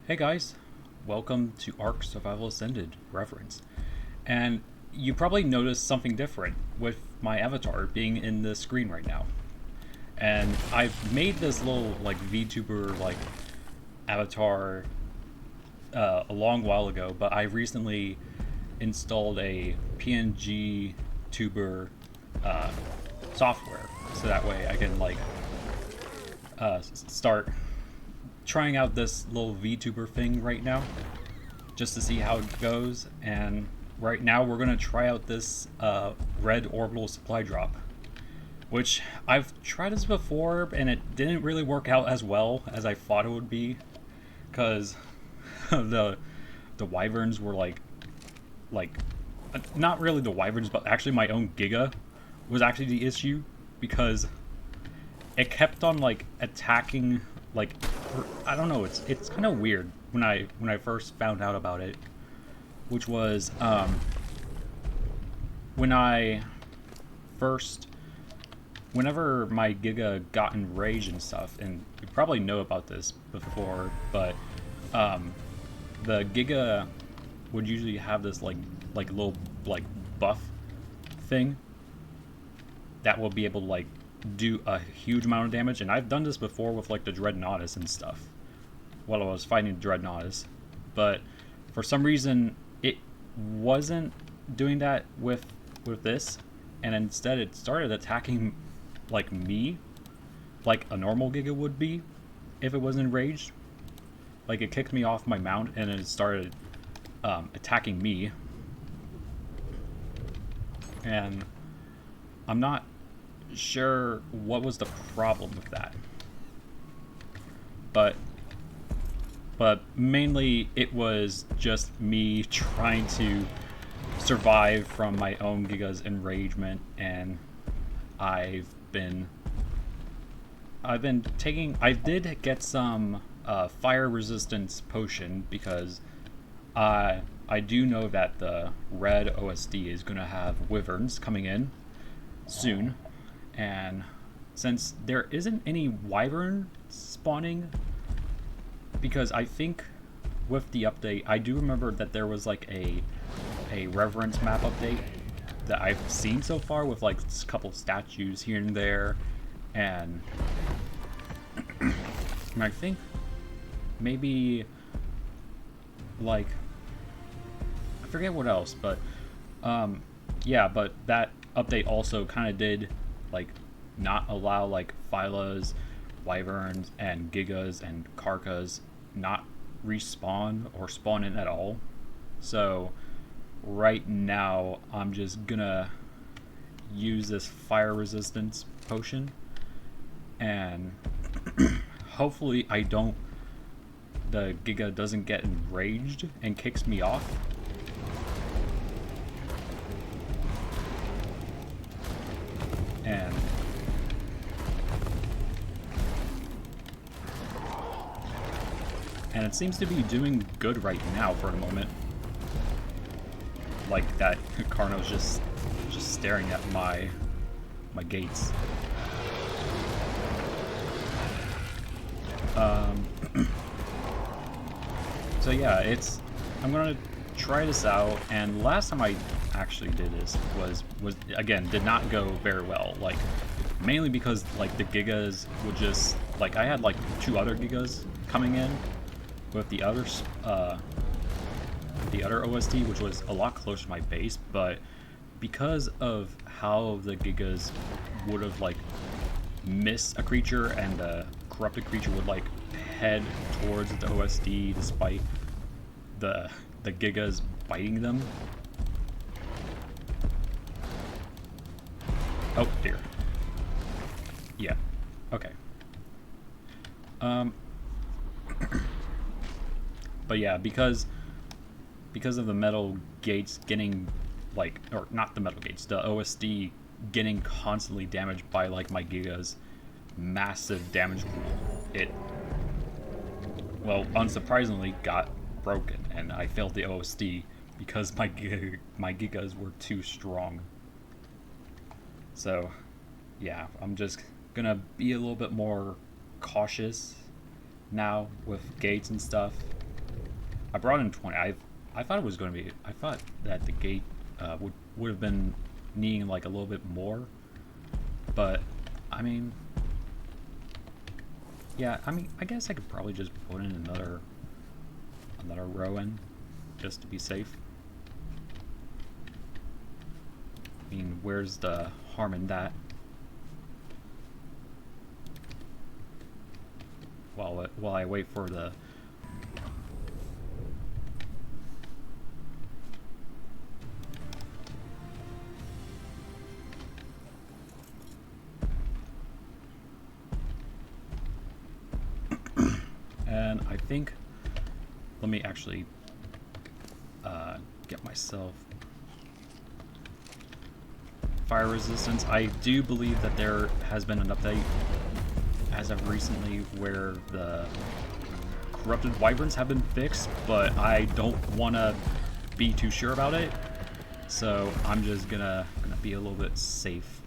Hey guys, welcome to Ark Survival Ascended Reverence. And you probably noticed something different with my avatar being in the screen right now. And I've made this little VTuber avatar a long while ago, but I recently installed a PNGTuber software, so that way I can start trying out this little VTuber thing right now, just to see how it goes. And right now we're gonna try out this red orbital supply drop, which I've tried this before and it didn't really work out as well as I thought it would be, because the wyverns were not really the wyverns, but actually my own Giga was actually the issue, because it kept on attacking. I don't know, it's kind of weird when I first found out about it, which was whenever my Giga got enraged and stuff, and you probably know about this before, but the Giga would usually have this little buff thing that will be able to do a huge amount of damage. And I've done this before with the Dreadnoughtus and stuff while I was fighting the Dreadnoughtus, but for some reason it wasn't doing that with this, and instead it started attacking me like a normal Giga would be if it was enraged. It kicked me off my mount and it started attacking me, and I'm not sure what was the problem with that, but mainly it was just me trying to survive from my own Giga's enragement. And I did get some fire resistance potion, because I do know that the red OSD is gonna have wyverns coming in soon. And since there isn't any wyvern spawning, because I think with the update, I do remember that there was a Reverence map update that I've seen so far with a couple statues here and there, and I think maybe I forget what else, but yeah, but that update also kind of did not allow Phylas, wyverns, and Gigas and Karkas not respawn or spawn in at all. So right now I'm just gonna use this fire resistance potion, and hopefully the Giga doesn't get enraged and kicks me off. And it seems to be doing good right now for the moment. That Carno's just staring at my gates. So yeah, I'm gonna try this out. And last time I actually did this was again, did not go very well, mainly because the Gigas would just I had two other Gigas coming in with the other OSD, which was a lot closer to my base, but because of how the Gigas would have missed a creature, and the corrupted creature would head towards the OSD despite the Gigas biting them. Oh dear. Yeah. Okay. But yeah, because of the metal gates getting or not the metal gates, the OSD getting constantly damaged by my Giga's massive damage pool, it, well, unsurprisingly got broken, and I failed the OSD because my Gigas were too strong. So yeah, I'm just gonna be a little bit more cautious now with gates and stuff, I brought in 20. I thought it was going to be. I thought that the gate would have been needing like a little bit more, but I mean, yeah. I mean, I guess I could probably just put in another row in, just to be safe. I mean, where's the harm in that? While I wait for the. And I think, let me actually get myself fire resistance. I do believe that there has been an update as of recently where the corrupted wyverns have been fixed, but I don't want to be too sure about it, so I'm just gonna be a little bit safe.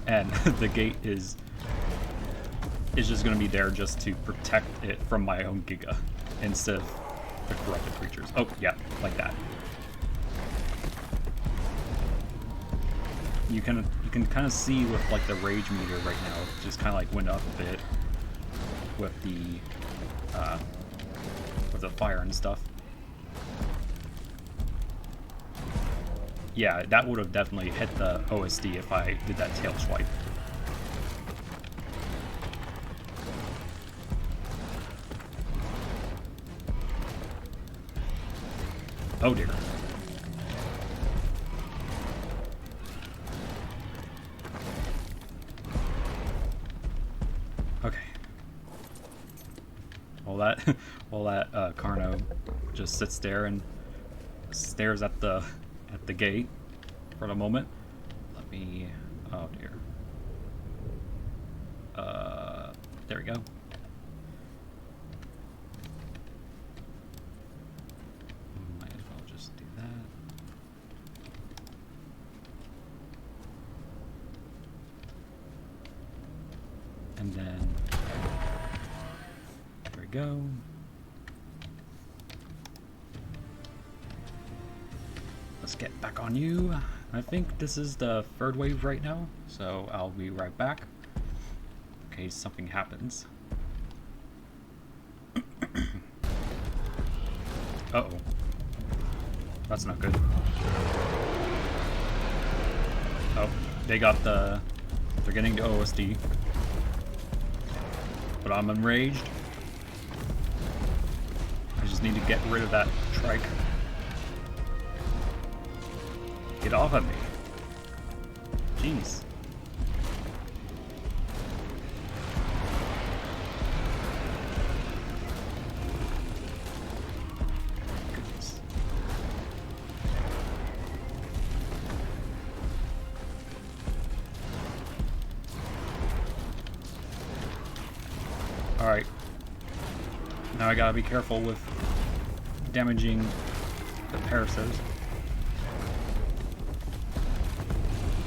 And the gate is just going to be there just to protect it from my own Giga instead of the corrupted creatures. Oh, yeah, like that. You can kind of see with like the rage meter right now, just kind of like went up a bit with the fire and stuff. Yeah, that would have definitely hit the OSD if I did that tail swipe. Oh dear. Okay. Well, that Carno just sits there and stares at the gate for a moment. Let me. Oh dear. There we go. Might as well just do that. And then there we go. Let's get back on you. I think this is the third wave right now, so I'll be right back in case something happens. Uh-oh. That's not good. Oh, they're getting to OSD. But I'm enraged. I just need to get rid of that trike. Get off of me. Jeez. Goodness. Alright. Now I gotta be careful with damaging the parasites.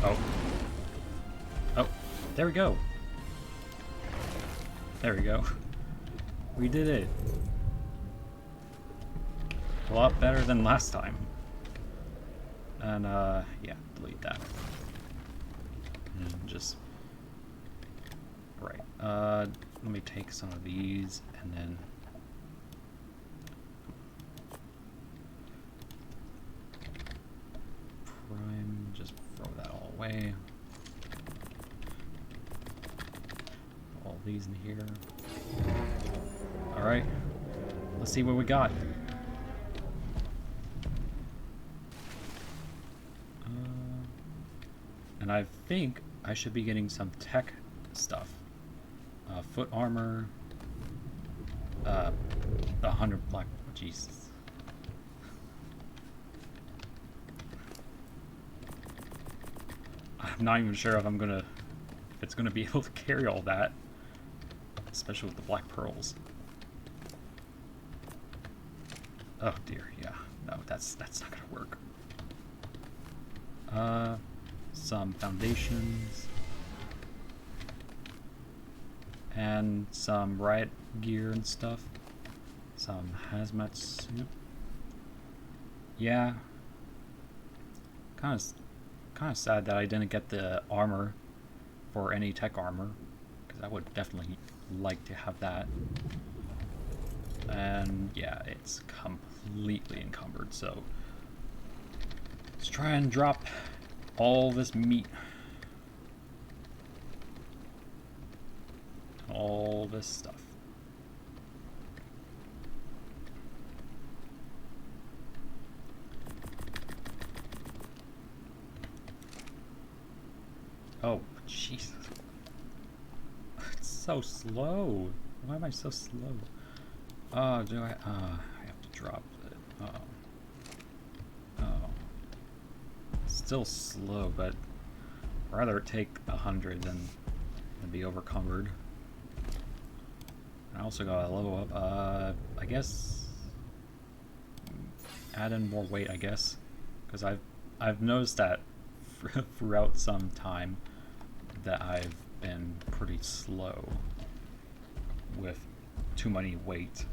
Oh. Oh, there we go. There we go. We did it. A lot better than last time. And, yeah, delete that. And just... Right. Let me take some of these, and then... Prime, just throw that all away. All these in here. Alright. Let's see what we got. And I think I should be getting some tech stuff. Foot armor. 100 black. Jesus. I'm not even sure if it's gonna be able to carry all that, especially with the black pearls. Oh dear, yeah, no, that's not gonna work. Some foundations, and some riot gear and stuff. Some hazmat suit. Yeah. Kind of sad that I didn't get the armor for any tech armor, because I would definitely like to have that. And yeah, it's completely encumbered, so let's try and drop all this meat. All this stuff. Oh, Jesus. It's so slow. Why am I so slow? Oh, do I have to drop it. Oh. Still slow, but I'd rather take 100 than be overcumbered. I also got a level up. I guess add in more weight, I guess, because I've noticed that throughout some time that I've been pretty slow with too many weight.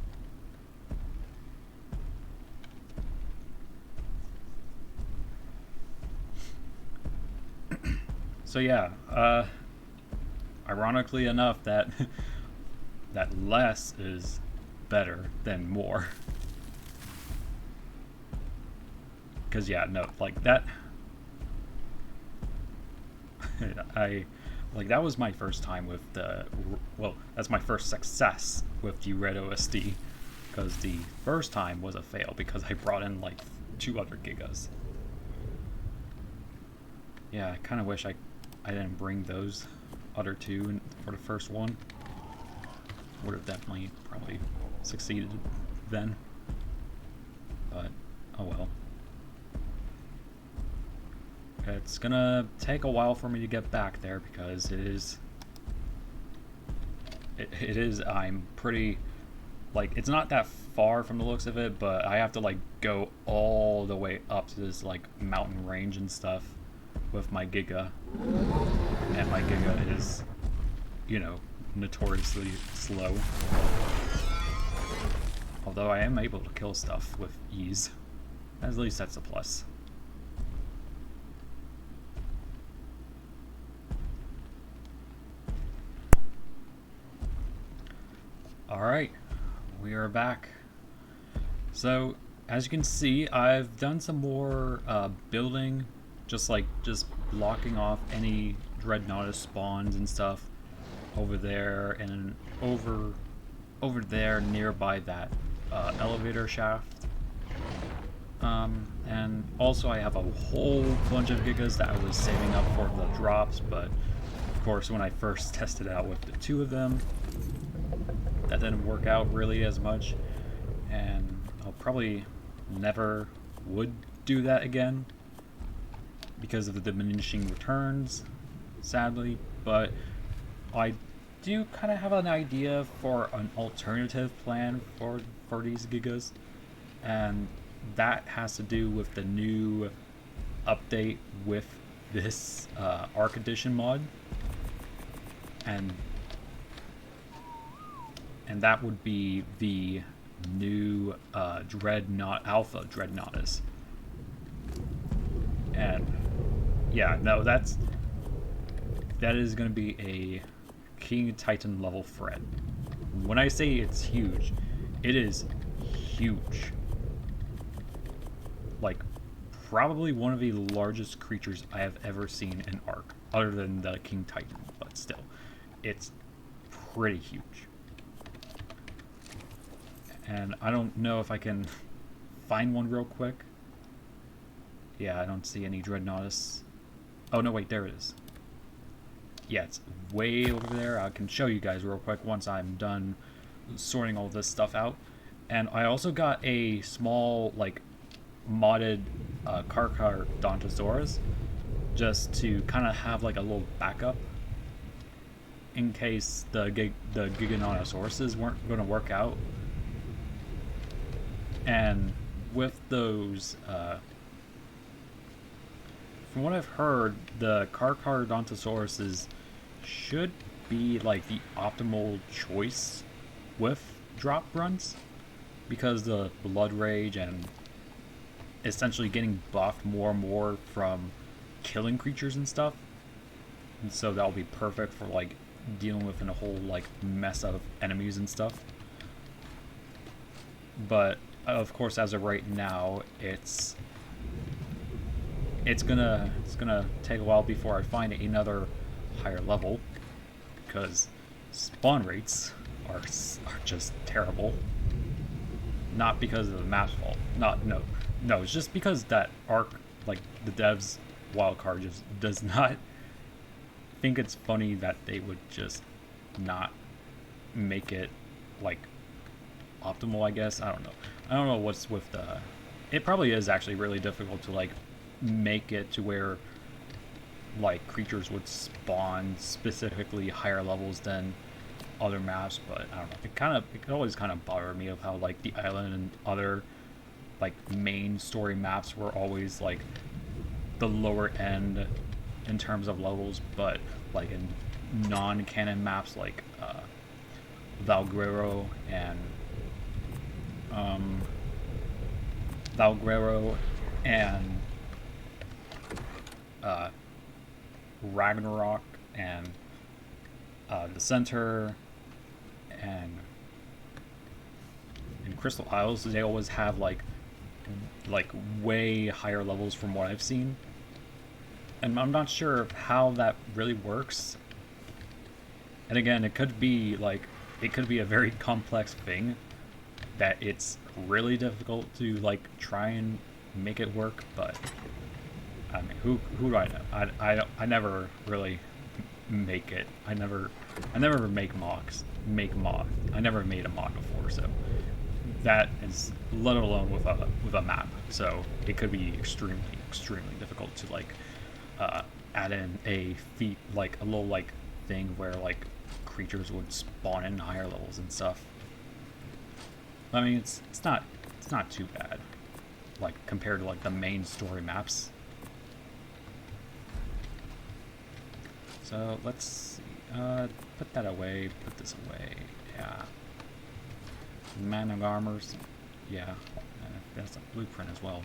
So yeah, ironically enough, that less is better than more. Because yeah, no, like that. That was my first time with the, well, that's my first success with the Red OSD, because the first time was a fail because I brought in like 2 other gigas. Yeah, I kind of wish I didn't bring those other 2 for the first one. Would have definitely probably succeeded then, but oh well. It's gonna take a while for me to get back there because it is I'm pretty, like, it's not that far from the looks of it, but I have to like go all the way up to this like mountain range and stuff with my Giga, and my Giga is, you know, notoriously slow. Although I am able to kill stuff with ease. At least that's a plus. Alright, we are back. So, as you can see, I've done some more building, just blocking off any Dreadnoughtus spawns and stuff over there, and over there nearby that elevator shaft. And also I have a whole bunch of gigas that I was saving up for the drops, but of course when I first tested out with the 2 of them, that didn't work out really as much, and I'll probably never would do that again because of the diminishing returns, sadly. But I do kind of have an idea for an alternative plan for these gigas, and that has to do with the new update with this Arc Edition mod, and that would be the new Alpha Dreadnoughtus. And yeah, no, that is going to be a King Titan level threat. When I say it's huge, it is huge. Like, probably one of the largest creatures I have ever seen in Arc, other than the King Titan, but still, it's pretty huge. And I don't know if I can find one real quick. Yeah, I don't see any Dreadnoughtus. Oh no, wait, there it is. Yeah, it's way over there. I can show you guys real quick once I'm done sorting all this stuff out. And I also got a small, like, modded Carcharodontosaurus, just to kind of have like a little backup in case the Giganotosaurus weren't going to work out. And with those, from what I've heard, the Carcharodontosaurus should be like the optimal choice with drop runs, because the blood rage and essentially getting buffed more and more from killing creatures and stuff. And so that'll be perfect for like dealing with a whole like mess of enemies and stuff. But of course, as of right now, it's gonna take a while before I find another higher level, because spawn rates are just terrible. Not because of the map's fault. No, it's just because that Arc, like the devs wildcard, just does not think it's funny that they would just not make it like optimal, I guess. I don't know what's with the... It probably is actually really difficult to like make it to where like creatures would spawn specifically higher levels than other maps, but I don't know. It could always kind of bother me of how like the island and other like main story maps were always like the lower end in terms of levels, but like in non-canon maps like Valguero and Ragnarok and the Center and in Crystal Isles, they always have like way higher levels from what I've seen, and I'm not sure how that really works. And again, it could be a very complex thing that it's really difficult to like try and make it work. But I mean, who do I know? I never really make it. I never make mods. I never made a mod before, so that is, let alone with a map. So it could be extremely difficult to like add in a feat, like a little like thing where like creatures would spawn in higher levels and stuff. I mean, it's not too bad, like compared to like the main story maps. So let's see. Put that away. Put this away. Yeah. Man of Armors. Yeah. That's a blueprint as well.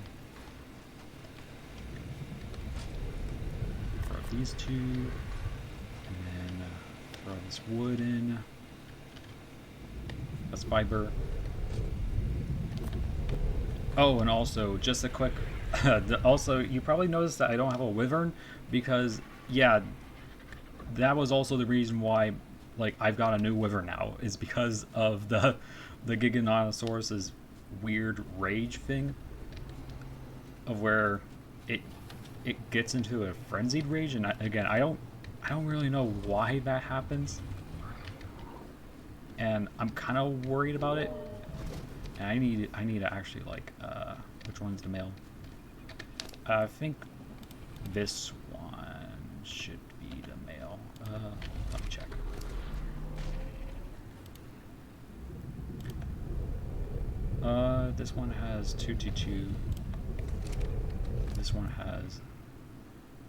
Throw these two. And then throw this wood in. That's fiber. Oh, and also, just a quick... also, you probably noticed that I don't have a Wyvern, because, yeah, that was also the reason why, like, I've got a new Wyvern now, is because of the Giganotosaurus's weird rage thing, of where it gets into a frenzied rage, and again, I don't really know why that happens, and I'm kind of worried about it. And I need to actually like which one's the male? I think this one should be the male. Let me check. This one has 222. This one has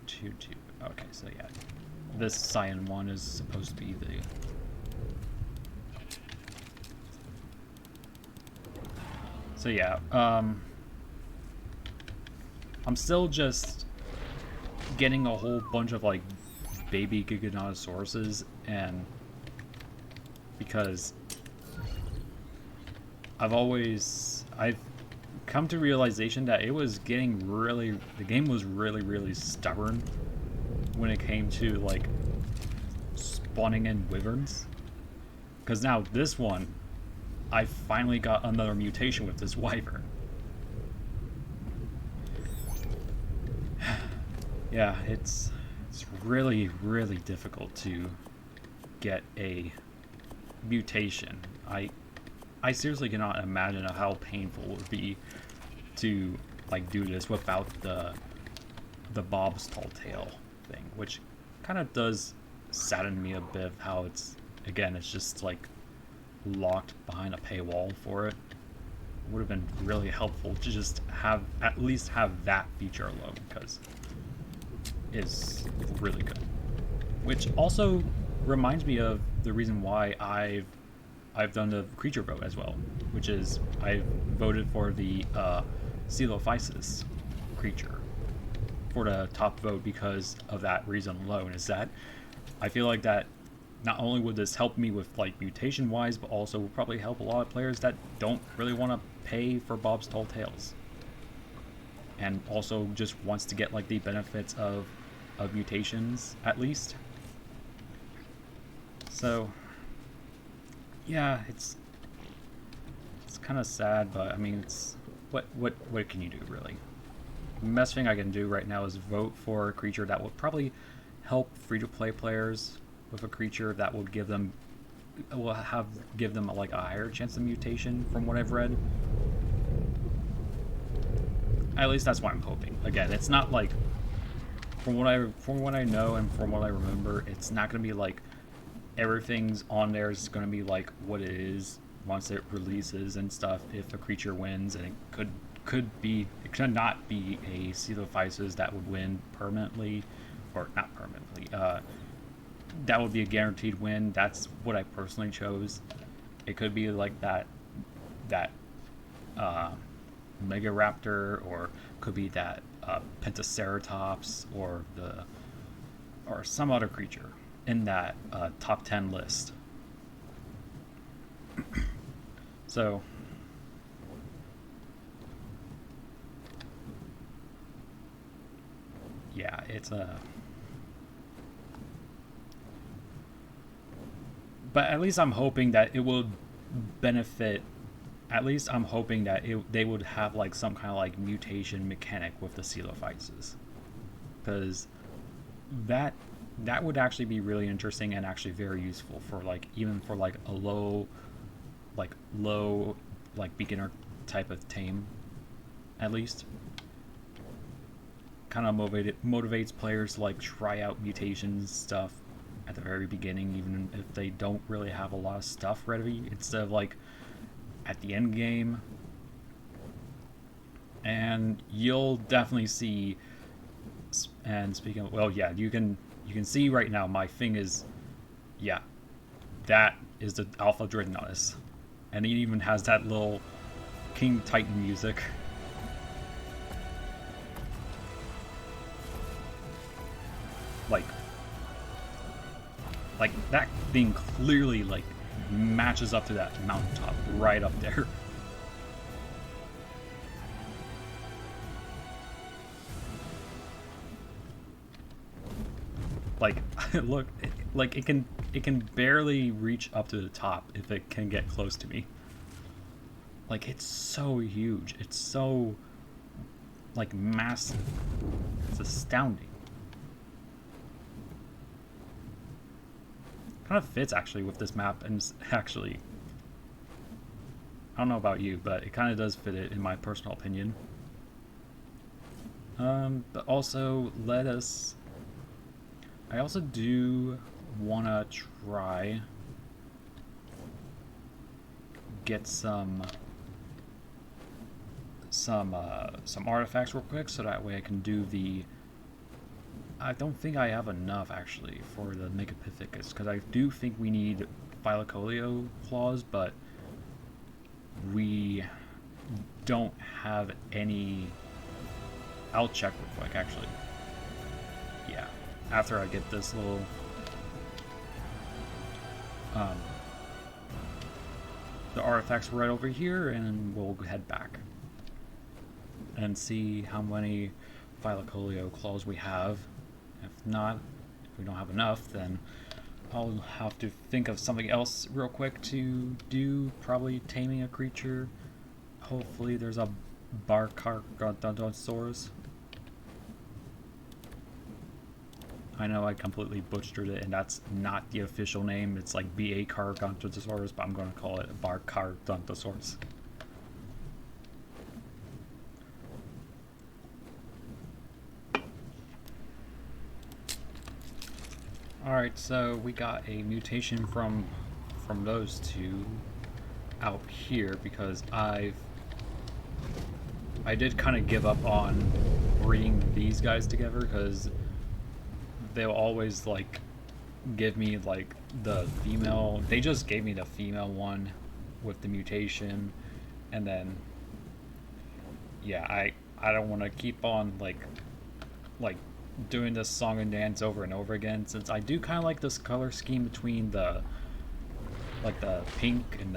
22. Okay, so yeah, this cyan one is supposed to be the... So yeah, I'm still just getting a whole bunch of like baby Giganotosauruses, and because I've come to realization that it was getting the game was really stubborn when it came to like spawning in wyverns, because now this one, I finally got another mutation with this wyvern. Yeah, it's really difficult to get a mutation. I seriously cannot imagine how painful it would be to like do this without the Bob's Tall Tale thing, which kind of does sadden me a bit how it's just like locked behind a paywall for it. It would have been really helpful to just at least have that feature alone, because it's really good. Which also reminds me of the reason why I've done the creature vote as well, which is I voted for the Coelophysis creature for the top vote because of that reason alone. Is that I feel like that not only would this help me with like mutation wise, but also will probably help a lot of players that don't really want to pay for Bob's Tall Tales, and also just wants to get like the benefits of mutations at least. So yeah, it's kind of sad, but I mean, it's what can you do really? The best thing I can do right now is vote for a creature that will probably help free-to-play players with a creature that will give them like a higher chance of mutation from what I've read. At least that's what I'm hoping. Again, it's not like from what I know and from what I remember, it's not going to be like everything's on there is going to be like what it is once it releases and stuff. If a creature wins, and it could not be a Coelophysis that would win permanently, or not permanently. That would be a guaranteed win. That's what I personally chose. It could be like that Mega Raptor, or could be that Pentaceratops, or some other creature in that top 10 list. So yeah, it's but at least I'm hoping that it will benefit. At least I'm hoping that they would have like some kind of like mutation mechanic with the Coelophysis, because that would actually be really interesting and actually very useful for like even for like a low beginner type of tame, at least. Kind of motivates players to like try out mutations stuff at the very beginning, even if they don't really have a lot of stuff ready, instead of like at the end game. And you'll definitely see, and speaking of, well, yeah, you can see right now my thing is, yeah, that is the Alpha Dreadnoughtus, and it even has that little King Titan music. Like that thing clearly like matches up to that mountaintop right up there. Like look, like it can barely reach up to the top if it can get close to me. Like it's so huge. It's so like massive. It's astounding. Kind of fits actually with this map, and actually I don't know about you, but it kind of does fit it in my personal opinion. But also I also do want to try get some artifacts real quick, so that way I can do the. I don't think I have enough actually for the Megapithicus, because I do think we need Thylacoleo claws, but we don't have any. I'll check real quick actually. Yeah, after I get this little the artifacts right over here, and we'll head back and see how many Thylacoleo claws we have. If not, if we don't have enough, then I'll have to think of something else real quick to do. Probably taming a creature. Hopefully there's a Barcargontosaurus. I know I completely butchered it, and that's not the official name. It's like Barcargontosaurus, but I'm going to call it Barcargontosaurus. Alright, so we got a mutation from those two out here, because I did kind of give up on breeding these guys together, because they'll always like give me like the female. They just gave me the female one with the mutation, and then yeah, I don't want to keep on like doing this song and dance over and over again, since I do kind of like this color scheme between the pink and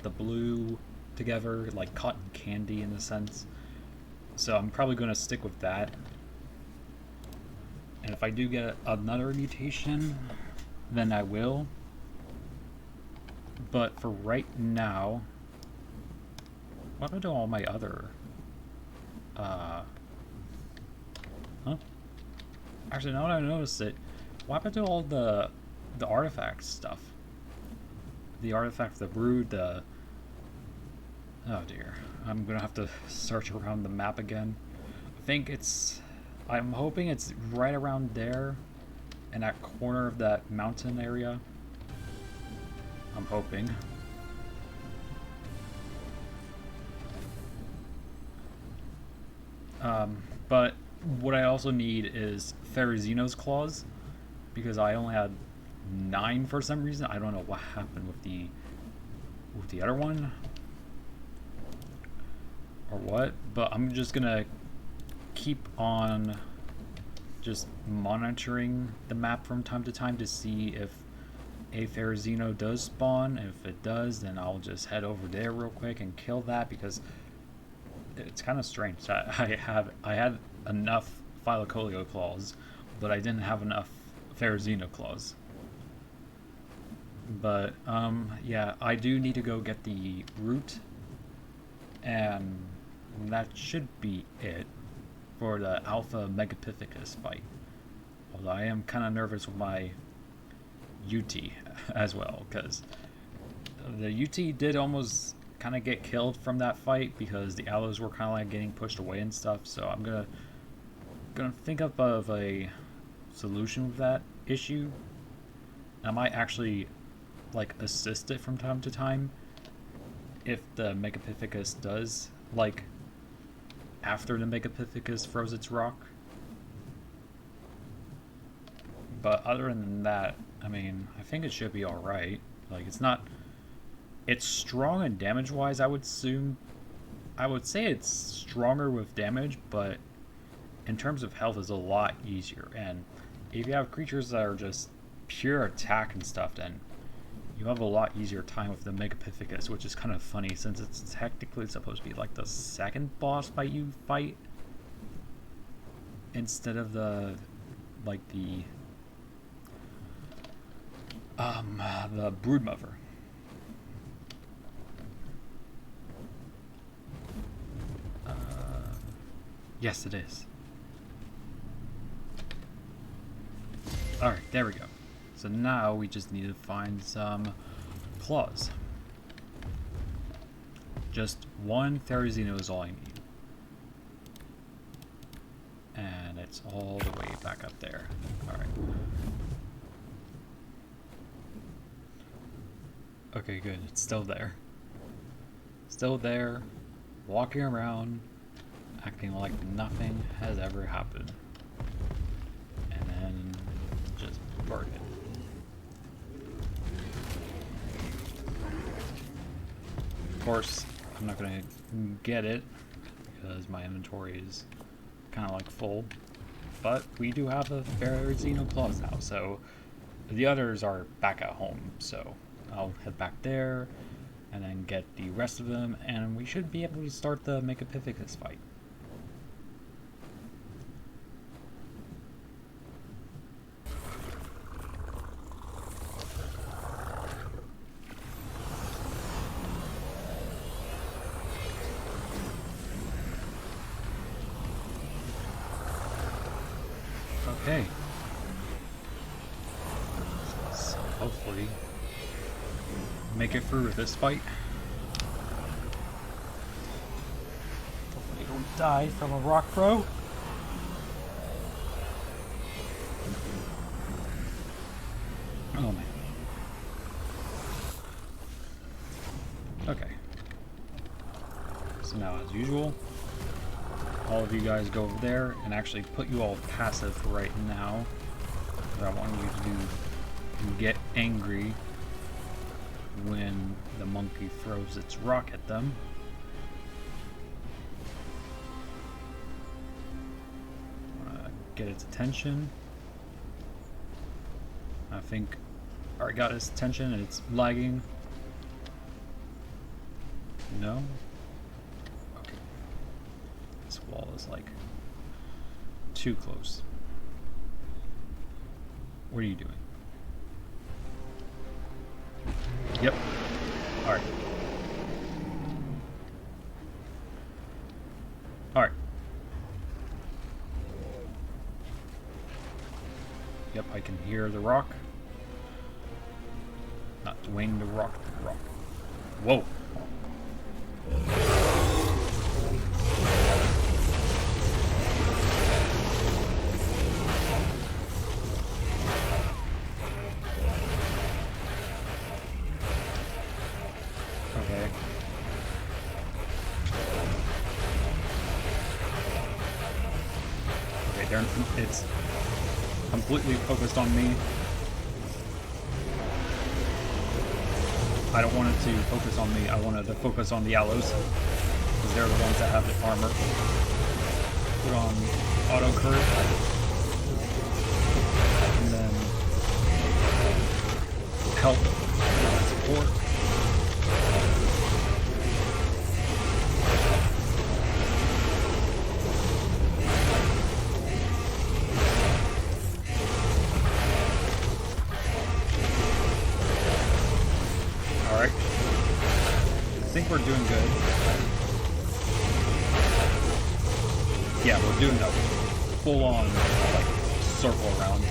the blue together, like cotton candy in a sense. So I'm probably going to stick with that. And if I do get another mutation, then I will. But for right now, what do all my other huh? Actually, now that I noticed it, what happened to all the artifact stuff? The artifact, the brood, the... Oh dear. I'm gonna have to search around the map again. I think it's... I'm hoping it's right around there, in that corner of that mountain area. I'm hoping. But what I also need is Therizino's claws, because I only had 9 for some reason. I don't know what happened with the other one or what, but I'm just gonna keep on just monitoring the map from time to time to see if a Therizino does spawn. If it does, then I'll just head over there real quick and kill that, because it's kind of strange. I had enough Philocolio claws, but I didn't have enough Therizino claws. But yeah, I do need to go get the root, and that should be it for the Alpha Megapithicus fight. Although I am kind of nervous with my UT as well, because the UT did almost kind of get killed from that fight because the allos were kind of like getting pushed away and stuff. So I'm gonna think up of a solution with that issue. I might actually like assist it from time to time if the Megapithecus does, like, after the Megapithecus throws its rock. But other than that, I mean, I think it should be alright. Like, it's strong and damage wise, I would assume. I would say it's stronger with damage, but in terms of health is a lot easier. And if you have creatures that are just pure attack and stuff, then you have a lot easier time with the Megapithecus, which is kind of funny since it's technically supposed to be like the second boss fight you fight instead of the Broodmother. Yes, it is. Alright, there we go. So now we just need to find some claws. Just one Therizino is all I need. And it's all the way back up there. Alright. Okay, good. It's still there. Still there. Walking around, acting like nothing has ever happened. And then just burn it. Of course, I'm not going to get it because my inventory is kind of like full. But we do have a Therizino claws now, so the others are back at home. So I'll head back there and then get the rest of them, and we should be able to start the Megapithecus fight. Okay. So hopefully make it through with this fight. Hopefully don't die from a rock throw. Oh man. Okay. So now, as usual, all of you guys go over there and actually put you all passive right now. What I want you to do get angry when the monkey throws its rock at them. Get its attention. I think I already got its attention and it's lagging. No? Okay. This wall is like too close. What are you doing? Yep. Alright. Alright. Yep, I can hear the rock. Not Dwayne the Rock, the rock. Whoa. Okay. Okay, there it's completely focused on me. I don't want it to focus on me. I wanted to focus on the aloes, because they're the ones that have the armor. Put on auto curve, and then help support. Alright. I think we're doing good. Yeah, we're doing a full-on, like, circle around.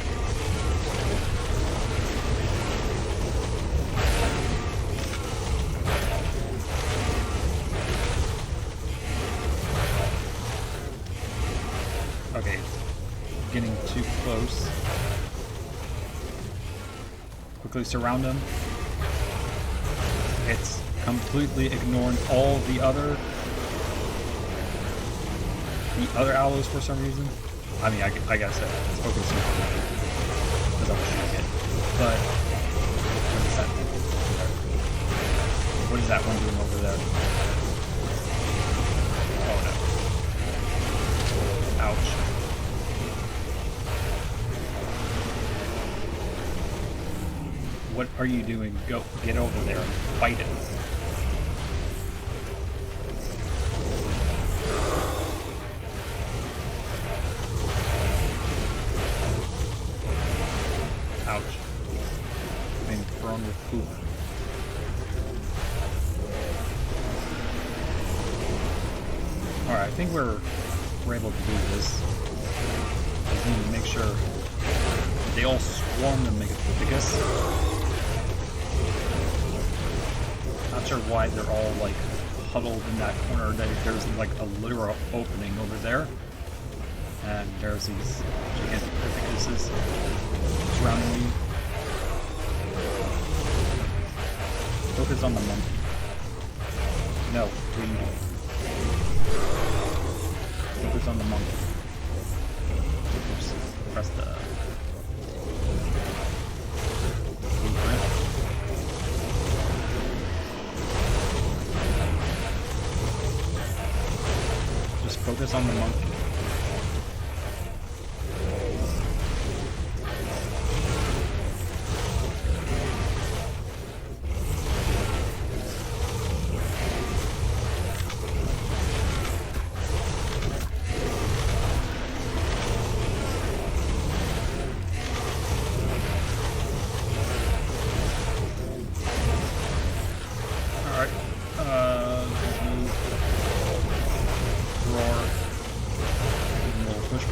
Okay, getting too close. Quickly surround him. It's completely ignoring all the other aloes for some reason. I mean, I guess it's focusing on that because I was shooting it. But what is that thing? What is that one doing over there? Oh no. Ouch. What are you doing? Go, get over there and fight it. Ouch. Being thrown with poop. Alright, I think we're able to do this. I just need to make sure they all swarm the Megapithicus. Not sure why they're all like huddled in that corner. There's like a literal opening over there, and there's these gigantic Pithicuses surrounding me. Focus on the monkey. No, what are you doing? Focus on the monkey. Oops, press the blueprint. Just focus on the monkey.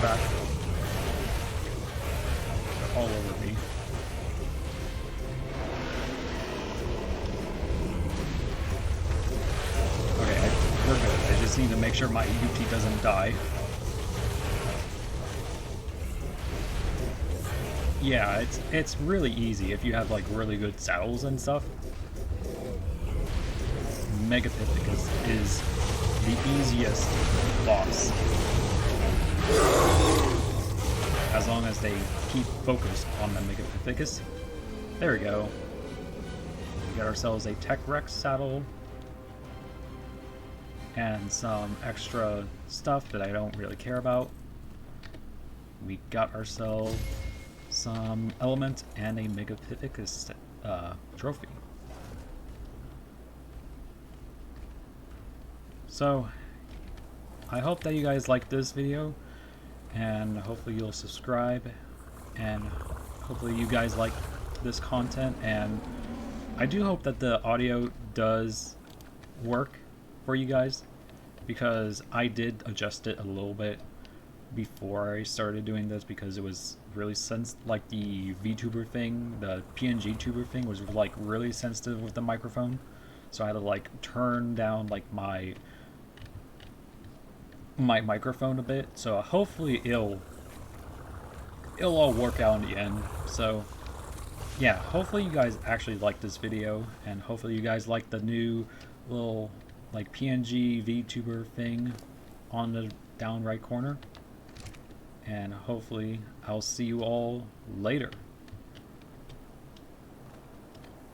Back. They're all over me. Okay, we're good. I just need to make sure my UT doesn't die. Yeah, it's really easy if you have like really good saddles and stuff. Megapithicus is the easiest boss. As long as they keep focused on the Megapithicus. There we go. We got ourselves a Tech Rex saddle and some extra stuff that I don't really care about. We got ourselves some element and a Megapithicus trophy. So I hope that you guys like this video, and hopefully you'll subscribe, and hopefully you guys like this content, and I do hope that the audio does work for you guys, because I did adjust it a little bit before I started doing this, because it was really like the VTuber thing, the PNGTuber thing was like really sensitive with the microphone, so I had to like turn down like my microphone a bit. So hopefully it'll all work out in the end. So yeah, hopefully you guys actually like this video, and hopefully you guys like the new little like PNG VTuber thing on the down right corner. And hopefully I'll see you all later.